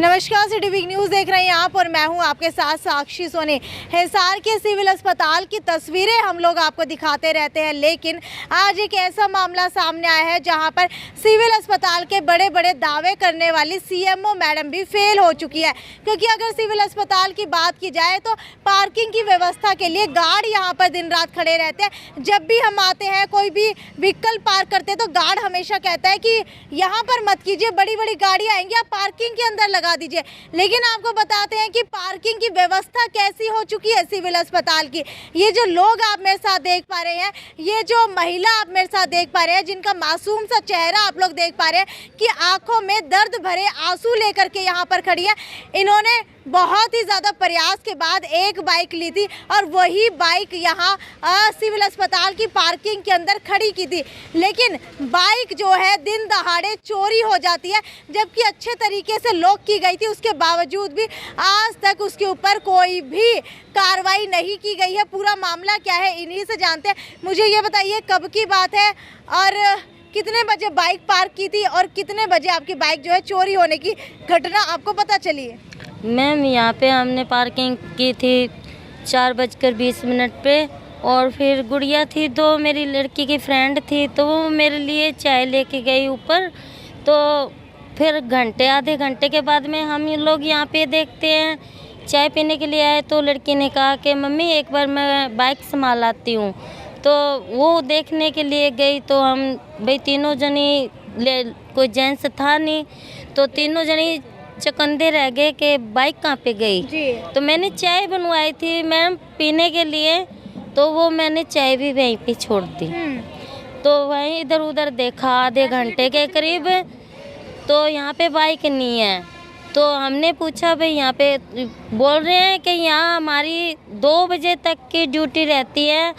नमस्कार, city week news देख रहे हैं आप और मैं हूं आपके साथ साक्षी सोनी। हिसार के सिविल अस्पताल की तस्वीरें हम लोग आपको दिखाते रहते हैं, लेकिन आज एक ऐसा मामला सामने आया है जहां पर सिविल अस्पताल के बड़े बड़े दावे करने वाली सीएमओ मैडम भी फेल हो चुकी है। क्योंकि अगर सिविल अस्पताल की बात की जाए तो पार्किंग की व्यवस्था के लिए गार्ड यहाँ पर दिन रात खड़े रहते हैं। जब भी हम आते हैं, कोई भी व्हीकल पार्क करते हैं तो गार्ड हमेशा कहता है कि यहाँ पर मत कीजिए, बड़ी बड़ी गाड़ियाँ आएंगी, आप पार्किंग के अंदर लगा दीजिए। लेकिन आपको बताते हैं कि पार्किंग की व्यवस्था कैसी हो चुकी है सिविल अस्पताल की। ये जो लोग आप मेरे साथ देख पा रहे हैं, ये जो महिला आप मेरे साथ देख पा रहे हैं, जिनका मासूम सा चेहरा आप लोग देख पा रहे हैं कि आंखों में दर्द भरे आंसू लेकर के यहाँ पर खड़ी है। इन्होंने बहुत ही ज़्यादा प्रयास के बाद एक बाइक ली थी और वही बाइक यहाँ सिविल अस्पताल की पार्किंग के अंदर खड़ी की थी। लेकिन बाइक जो है दिन दहाड़े चोरी हो जाती है, जबकि अच्छे तरीके से लॉक की गई थी। उसके बावजूद भी आज तक उसके ऊपर कोई भी कार्रवाई नहीं की गई है। पूरा मामला क्या है, इन्हीं से जानते हैं। मुझे ये बताइए, कब की बात है और कितने बजे बाइक पार्क की थी और कितने बजे आपकी बाइक जो है चोरी होने की घटना आपको पता चली है? मैम, यहाँ पे हमने पार्किंग की थी 4:20 पे, और फिर गुड़िया थी, तो मेरी लड़की की फ्रेंड थी, तो वो मेरे लिए चाय लेके गई ऊपर। तो फिर आधे घंटे के बाद में हम लोग यहाँ पे देखते हैं, चाय पीने के लिए आए, तो लड़की ने कहा कि मम्मी एक बार मैं बाइक संभाल आती हूँ। तो वो देखने के लिए गई, तो हम भाई तीनों जनी, कोई जेंट्स था नहीं, तो तीनों जनी चकंदे रह गए कि बाइक कहाँ पे गई जी। तो मैंने चाय बनवाई थी मैम पीने के लिए, तो वो मैंने चाय भी वहीं पे छोड़ दी। तो वहीं इधर उधर देखा आधे घंटे के करीब, तो यहाँ पे बाइक नहीं है। तो हमने पूछा, भाई यहाँ पे बोल रहे हैं कि यहाँ हमारी 2 बजे तक की ड्यूटी रहती है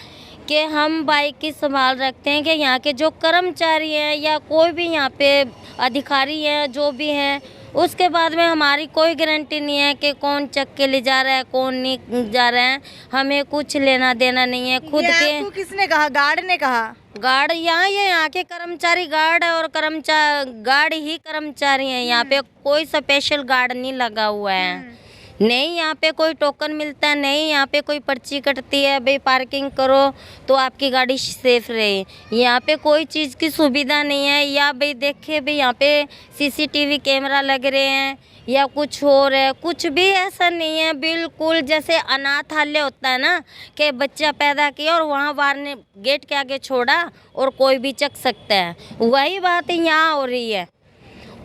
कि हम बाइक की संभाल रखते हैं, कि यहाँ के जो कर्मचारी हैं या कोई भी यहाँ पे अधिकारी हैं जो भी हैं, उसके बाद में हमारी कोई गारंटी नहीं है कि कौन चक के ले जा रहा है, कौन नहीं जा रहा है। हमें कुछ लेना देना नहीं है खुद के। आपको किसने कहा? गार्ड ने कहा? गार्ड यहाँ के कर्मचारी गार्ड है, और गार्ड ही कर्मचारी हैं। यहाँ पे कोई स्पेशल गार्ड नहीं लगा हुआ है। नहीं यहाँ पे कोई टोकन मिलता है, नहीं यहाँ पे कोई पर्ची कटती है, भाई पार्किंग करो तो आपकी गाड़ी सेफ रहे। यहाँ पे कोई चीज़ की सुविधा नहीं है। या भाई देखे भाई यहाँ पे सीसीटीवी कैमरा लग रहे हैं या कुछ हो रहा है, कुछ भी ऐसा नहीं है। बिल्कुल जैसे अनाथालय होता है ना, कि बच्चा पैदा किया और वहाँ बाहर ने गेट के आगे छोड़ा और कोई भी चक सकता है, वही बात यहाँ हो रही है।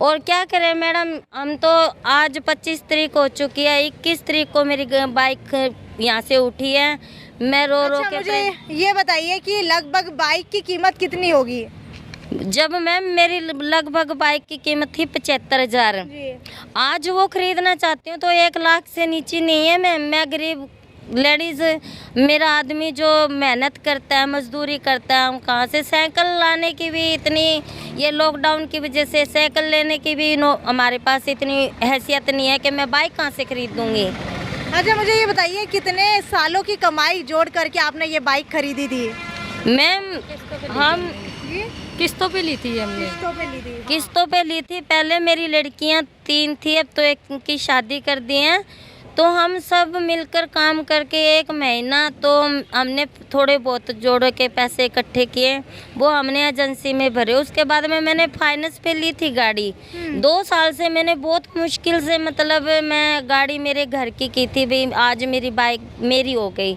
और क्या करें मैडम, हम तो आज 25 तारीख हो चुकी है, 21 तारीख को मेरी बाइक यहाँ से उठी है। मैं रो के मुझे ये बताइए कि लगभग बाइक की कीमत कितनी होगी? जब मैम मेरी लगभग बाइक की कीमत थी 75,000। आज वो खरीदना चाहती हूँ तो 1 लाख से नीचे नहीं है। मैं गरीब लेडीज़, मेरा आदमी जो मेहनत करता है, मजदूरी करता है, हम कहाँ से साइकिल लाने की भी इतनी, ये लॉकडाउन की वजह से साइकिल लेने की भी हमारे पास इतनी हैसियत नहीं है कि मैं बाइक कहाँ से खरीद दूँगी। अच्छा, मुझे ये बताइए, कितने सालों की कमाई जोड़ करके आपने ये बाइक खरीदी थी? मैम, हम किस्तों पे ली थी। हमने किस्तों पे ली थी। पहले मेरी लड़कियां 3 थी, अब तो एक की शादी कर दी है। तो हम सब मिलकर काम करके 1 महीना तो हमने थोड़े बहुत जोड़ के पैसे इकट्ठे किए, वो हमने एजेंसी में भरे। उसके बाद में मैंने फाइनेंस पे ली थी गाड़ी। 2 साल से मैंने बहुत मुश्किल से, मतलब मैं गाड़ी मेरे घर की थी भाई, आज मेरी बाइक मेरी हो गई।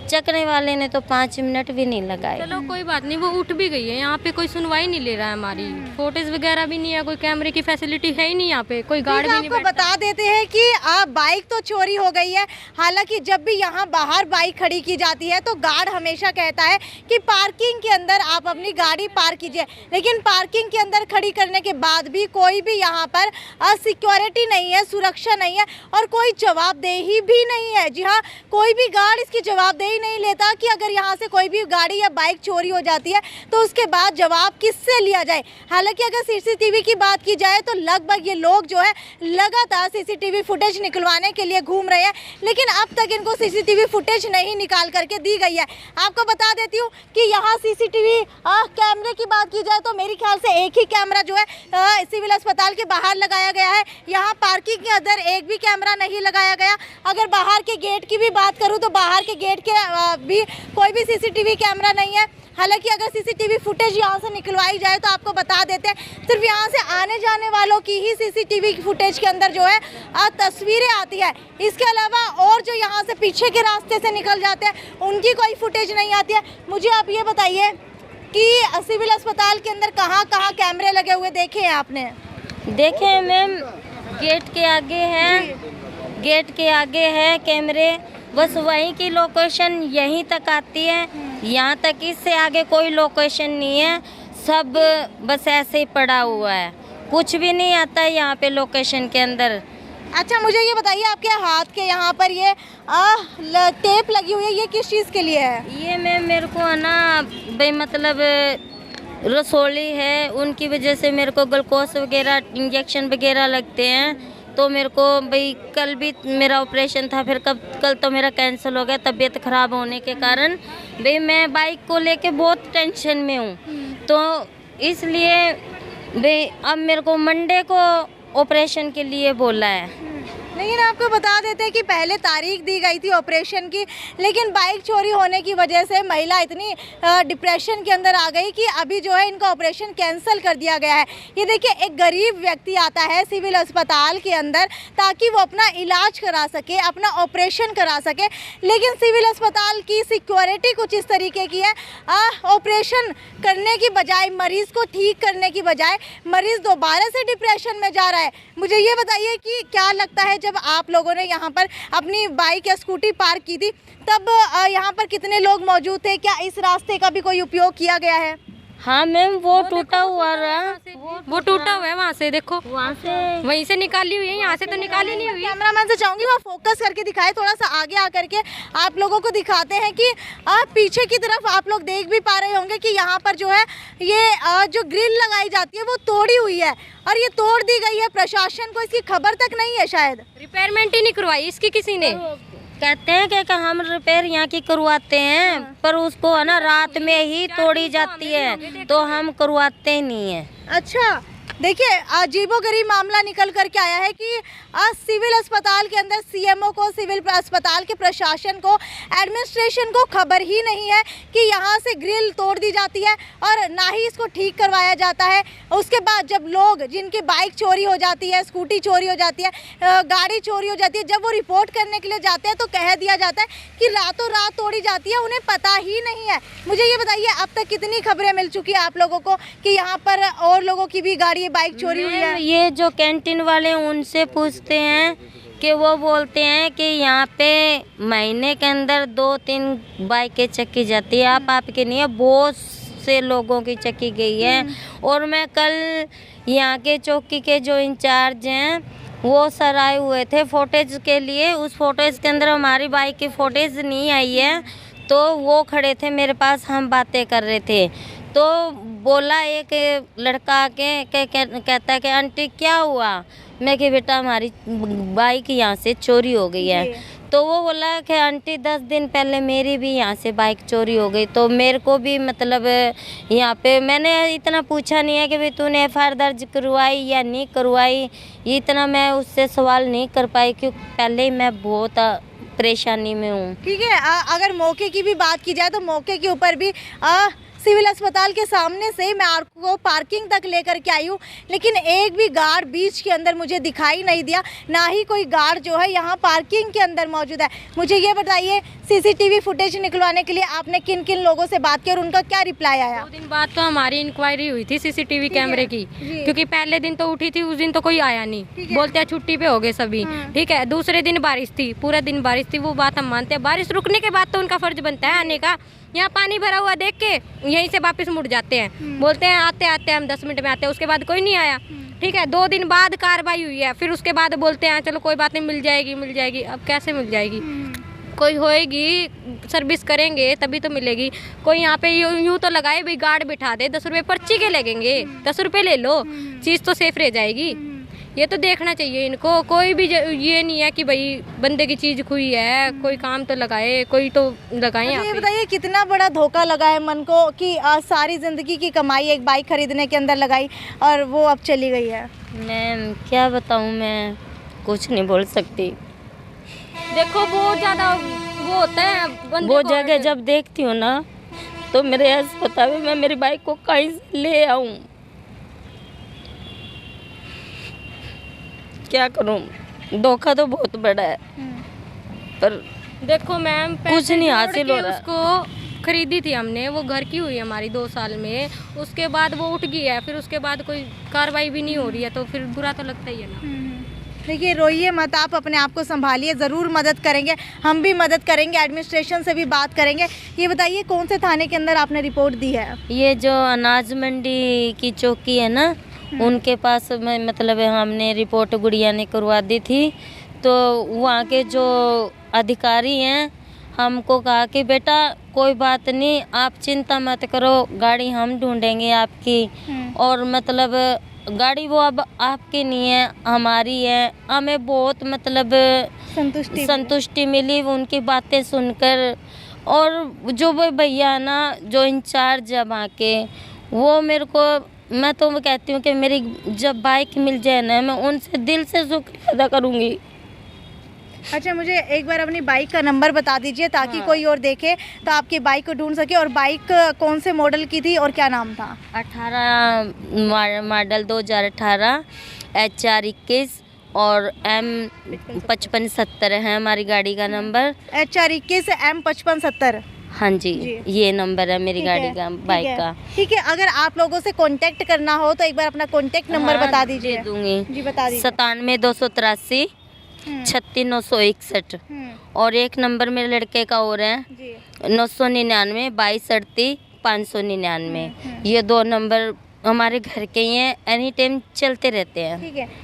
चकने वाले ने तो 5 मिनट भी नहीं लगाए। चलो कोई बात नहीं, वो उठ भी गई है। यहाँ पे कोई सुनवाई नहीं ले रहा है हमारी, फोटोज वगैरह भी नहीं है, कोई कैमरे की फैसिलिटी है ही नहीं यहाँ पे, कोई गार्ड भी नहीं आपको बता देते हैं कि बाइक तो चोरी हो गई है। हालांकि जब भी यहाँ बाहर बाइक खड़ी की जाती है तो गार्ड हमेशा कहता है कि पार्किंग के अंदर आप अपनी गाड़ी पार्क कीजिए, लेकिन पार्किंग के अंदर खड़ी करने के बाद भी कोई भी यहाँ पर सिक्योरिटी नहीं है, सुरक्षा नहीं है और कोई जवाबदेही भी नहीं है। जी हाँ, कोई भी गार्ड इसकी जवाबदेही ही नहीं लेता कि अगर यहाँ से कोई भी गाड़ी या बाइक चोरी हो जाती है तो उसके बाद जवाब किससे लिया जाए। हालांकि अगर सीसीटीवी की बात की जाए तो लगभग ये लोग जो है लगातार सीसीटीवी फुटेज निकलवाने के लिए घूम रहे हैं, लेकिन अब तक इनको सीसीटीवी फुटेज नहीं निकाल करके दी गई है। आपको बता देती हूँ कि यहाँ सीसीटीवी कैमरे की बात की जाए तो मेरे ख्याल से एक ही कैमरा जो है सिविल अस्पताल के बाहर लगाया गया है। यहाँ पार्किंग के अंदर एक भी कैमरा नहीं लगाया गया। अगर बाहर के गेट की भी बात करूँ तो बाहर के गेट के भी कोई भी सीसीटीवी कैमरा नहीं है। हालांकि अगर सीसीटीवी फुटेज यहाँ से निकलवाई जाए तो आपको बता देते हैं सिर्फ यहाँ से आने जाने वालों की ही सीसीटीवी फुटेज के अंदर जो है तस्वीरें आती है। इसके अलावा और जो यहाँ से पीछे के रास्ते से निकल जाते हैं उनकी कोई फुटेज नहीं आती है। मुझे आप ये बताइए कि सिविल अस्पताल के अंदर कहाँ कहाँ कैमरे लगे हुए देखे हैं आपने? देखे हैं मैम, गेट के आगे है, गेट के आगे है कैमरे, बस वहीं की लोकेशन यहीं तक आती है, यहाँ तक, इससे आगे कोई लोकेशन नहीं है। सब बस ऐसे ही पड़ा हुआ है, कुछ भी नहीं आता है यहाँ पे लोकेशन के अंदर। अच्छा मुझे ये बताइए आपके हाथ के यहाँ पर ये टेप लगी हुई है, ये किस चीज़ के लिए है? ये मैम मेरे को है ना भाई मतलब रसोली है, उनकी वजह से मेरे को ग्लूकोज वगैरह इंजेक्शन वगैरह लगते हैं। तो मेरे को भाई कल भी मेरा ऑपरेशन था, फिर कल तो मेरा कैंसिल हो गया तबीयत ख़राब होने के कारण। भाई मैं बाइक को लेके बहुत टेंशन में हूँ, तो इसलिए भाई अब मेरे को मंडे को ऑपरेशन के लिए बोला है। लेकिन आपको बता देते हैं कि पहले तारीख दी गई थी ऑपरेशन की, लेकिन बाइक चोरी होने की वजह से महिला इतनी डिप्रेशन के अंदर आ गई कि अभी जो है इनका ऑपरेशन कैंसिल कर दिया गया है। ये देखिए एक गरीब व्यक्ति आता है सिविल अस्पताल के अंदर ताकि वो अपना इलाज करा सके, अपना ऑपरेशन करा सके, लेकिन सिविल अस्पताल की सिक्योरिटी कुछ इस तरीके की है, ऑपरेशन करने की बजाय, मरीज़ को ठीक करने की बजाय मरीज़ दोबारा से डिप्रेशन में जा रहा है। मुझे ये बताइए कि क्या लगता है जब आप लोगों ने यहाँ पर अपनी बाइक या स्कूटी पार्क की थी तब यहाँ पर कितने लोग मौजूद थे? क्या इस रास्ते का भी कोई उपयोग किया गया है? हाँ मैम, वो टूटा हुआ रहा, वो टूटा हुआ है, वहाँ से देखो, वहाँ से वहीं से निकाली हुई है, यहाँ से तो निकाली नहीं हुई। कैमरामैन से चाहूंगी वो फोकस करके दिखाए, थोड़ा सा आगे आकर के आप लोगों को दिखाते हैं कि पीछे की तरफ आप लोग देख भी पा रहे होंगे कि यहाँ पर जो है ये जो ग्रिल लगाई जाती है वो तोड़ी हुई है और ये तोड़ दी गई है। प्रशासन को इसकी खबर तक नहीं है, शायद रिपेयरमेंट ही नहीं करवाई इसकी किसी ने। कहते हैं कि हम रिपेयर यहाँ की करवाते हैं, पर उसको है ना रात में ही तोड़ी जाती है, तो हम करवाते ही नहीं है। अच्छा देखिए अजीबोगरीब मामला निकल करके आया है कि सिविल अस्पताल के अंदर सीएमओ को, सिविल अस्पताल के प्रशासन को, एडमिनिस्ट्रेशन को खबर ही नहीं है कि यहाँ से ग्रिल तोड़ दी जाती है और ना ही इसको ठीक करवाया जाता है। उसके बाद जब लोग जिनकी बाइक चोरी हो जाती है, स्कूटी चोरी हो जाती है, गाड़ी चोरी हो जाती है, जब वो रिपोर्ट करने के लिए जाते हैं तो कह दिया जाता है कि रातों रात तोड़ी जाती है, उन्हें पता ही नहीं है। मुझे ये बताइए अब तक कितनी खबरें मिल चुकी है आप लोगों को कि यहाँ पर और लोगों की भी गाड़ी, बाइक चोरी हुई है? ये जो कैंटीन वाले उनसे पूछते हैं कि वो बोलते हैं कि यहाँ पे महीने के अंदर 2-3 बाइकें चक्की जाती है, आपके नहीं है, बहुत से लोगों की चक्की गई है। और मैं कल यहाँ के चौकी के जो इंचार्ज हैं वो सर आए हुए थे फोटेज के लिए, उस फोटेज के अंदर हमारी बाइक की फोटेज नहीं आई है, तो वो खड़े थे मेरे पास, हम बातें कर रहे थे, तो बोला एक लड़का आके कहता है कि आंटी क्या हुआ? मैं कि बेटा हमारी बाइक यहाँ से चोरी हो गई है। तो वो बोला कि आंटी 10 दिन पहले मेरी भी यहाँ से बाइक चोरी हो गई। तो मेरे को भी मतलब यहाँ पे मैंने इतना पूछा नहीं है कि भाई तूने FIR दर्ज करवाई या नहीं करवाई, इतना मैं उससे सवाल नहीं कर पाई क्योंकि पहले ही मैं बहुत परेशानी में हूँ। ठीक है, अगर मौके की भी बात की जाए तो मौके के ऊपर भी सिविल अस्पताल के सामने से मैं आपको पार्किंग तक लेकर के आई हूँ, लेकिन एक भी गार्ड बीच के अंदर मुझे दिखाई नहीं दिया, ना ही कोई गार्ड जो है यहाँ पार्किंग के अंदर मौजूद है। मुझे ये बताइए सीसीटीवी फुटेज निकलवाने के लिए आपने किन किन लोगों से बात की और उनका क्या रिप्लाई आया? 2 दिन बाद तो हमारी इंक्वायरी हुई थी सीसीटीवी कैमरे की, क्योंकि पहले दिन तो उठी थी, उस दिन तो कोई आया नहीं, बोलते हैं छुट्टी पे हो गए सभी। ठीक है, दूसरे दिन बारिश थी, पूरा दिन बारिश थी, वो बात हम मानते हैं। बारिश रुकने के बाद तो उनका फर्ज बनता है आने का। यहाँ पानी भरा हुआ देख के यहीं से वापस मुड़ जाते हैं, बोलते हैं आते आते हम 10 मिनट में आते हैं, उसके बाद कोई नहीं आया। ठीक है, 2 दिन बाद कार्रवाई हुई है, फिर उसके बाद बोलते हैं चलो कोई बात नहीं, मिल जाएगी मिल जाएगी। अब कैसे मिल जाएगी? कोई होएगी, सर्विस करेंगे तभी तो मिलेगी। कोई यहाँ पे यूँ तो लगाए भाई गार्ड बिठा दे, 10 रुपये पर्ची के लगेंगे, 10 रुपये ले लो, चीज़ तो सेफ रह जाएगी। ये तो देखना चाहिए इनको। कोई भी ये नहीं है कि भाई बंदे की चीज़ खुई है, कोई काम तो लगाए, कोई तो लगाए। ये बताइए कितना बड़ा धोखा लगा है मन को कि सारी ज़िंदगी की कमाई एक बाइक खरीदने के अंदर लगाई और वो अब चली गई है। मैं क्या बताऊँ, मैं कुछ नहीं बोल सकती। देखो बहुत ज़्यादा वो होता है वो जगह जब देखती हूँ ना तो मेरे ऐसा होता है मैं मेरी बाइक को कहीं से ले आऊँ, क्या करूँ। धोखा तो बहुत बड़ा है पर देखो मैम कुछ नहीं हासिल हो रहा। उसको खरीदी थी हमने, वो घर की हुई हमारी 2 साल में, उसके बाद वो उठ गई है, फिर उसके बाद कोई कार्रवाई भी नहीं हो रही है, तो फिर बुरा तो लगता ही है ना। देखिए रोइए मत, आप अपने आप को संभालिए, ज़रूर मदद करेंगे, हम भी मदद करेंगे, एडमिनिस्ट्रेशन से भी बात करेंगे। ये बताइए कौन से थाने के अंदर आपने रिपोर्ट दी है? ये जो अनाज मंडी की चौकी है ना, उनके पास में मतलब हमने रिपोर्ट गुड़िया ने करवा दी थी। तो वहाँ के जो अधिकारी हैं हमको कहा कि बेटा कोई बात नहीं, आप चिंता मत करो, गाड़ी हम ढूंढेंगे आपकी। और मतलब गाड़ी वो अब आपकी नहीं है, हमारी है। हमें बहुत मतलब संतुष्टि मिली उनकी बातें सुनकर। और जो वो भैया ना जो इंचार्ज है वहाँ के, वो मेरे को, मैं तो कहती हूँ कि मेरी जब बाइक मिल जाए ना मैं उनसे दिल से शुक्रिया अदा करूँगी। अच्छा, मुझे एक बार अपनी बाइक का नंबर बता दीजिए ताकि कोई और देखे तो आपकी बाइक को ढूंढ सके। और बाइक कौन से मॉडल की थी और क्या नाम था? 18 मॉडल 2018 HR 21 और M5570 है हमारी गाड़ी का नंबर। HR 21 M5570। हाँ जी, ये नंबर है मेरी गाड़ी का, बाइक का। ठीक है, अगर आप लोगों से कांटेक्ट करना हो तो एक बार अपना कांटेक्ट नंबर बता दीजिए। दे दूंगी जी बता दीजिए। 97 283 36 961। और एक नंबर मेरे लड़के का और है 999 22 38 599। ये 2 नंबर हमारे घर के ही हैं, एनी टाइम चलते रहते हैं।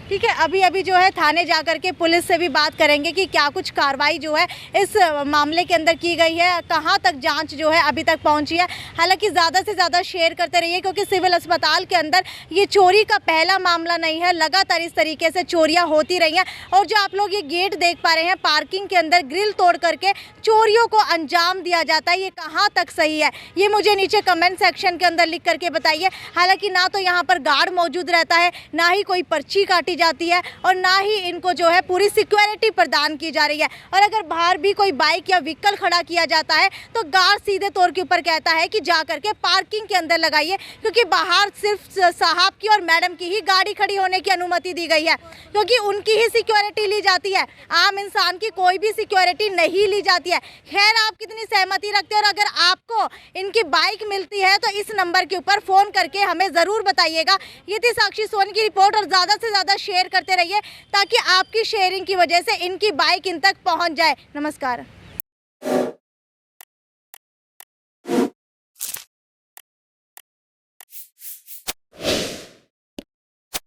ठीक है, अभी अभी जो है थाने जा कर के पुलिस से भी बात करेंगे कि क्या कुछ कार्रवाई जो है इस मामले के अंदर की गई है, कहां तक जांच जो है अभी तक पहुंची है। हालांकि ज़्यादा से ज़्यादा शेयर करते रहिए क्योंकि सिविल अस्पताल के अंदर ये चोरी का पहला मामला नहीं है, लगातार इस तरीके से चोरियाँ होती रही हैं। और जो आप लोग ये गेट देख पा रहे हैं, पार्किंग के अंदर ग्रिल तोड़ करके चोरियों को अंजाम दिया जाता है, ये कहाँ तक सही है, ये मुझे नीचे कमेंट सेक्शन के अंदर लिख करके बताइए। हालांकि ना तो यहाँ पर गार्ड मौजूद रहता है, ना ही कोई पर्ची काटी जाती है और ना ही इनको जो है पूरी सिक्योरिटी प्रदान की जा रही है। और अगर बाहर भी कोई बाइक या व्हीकल खड़ा किया जाता है तो गार्ड सीधे तौर के ऊपर कहता है कि जा करके पार्किंग के अंदर लगाइए, क्योंकि बाहर सिर्फ साहब की और मैडम की ही गाड़ी खड़ी होने की अनुमति दी गई है, क्योंकि उनकी ही सिक्योरिटी ली जाती है, आम इंसान की कोई भी सिक्योरिटी नहीं ली जाती है। खैर, आप कितनी सहमति रखते हैं और अगर आपको इनकी बाइक मिलती है तो इस नंबर के ऊपर फ़ोन करके हमें ज़रूर बताइएगा। ये थी साक्षी सोनी की रिपोर्ट और ज़्यादा से ज़्यादा शेयर करते रहिए ताकि आपकी शेयरिंग की वजह से इनकी बाइक इन तक पहुंच जाए। नमस्कार।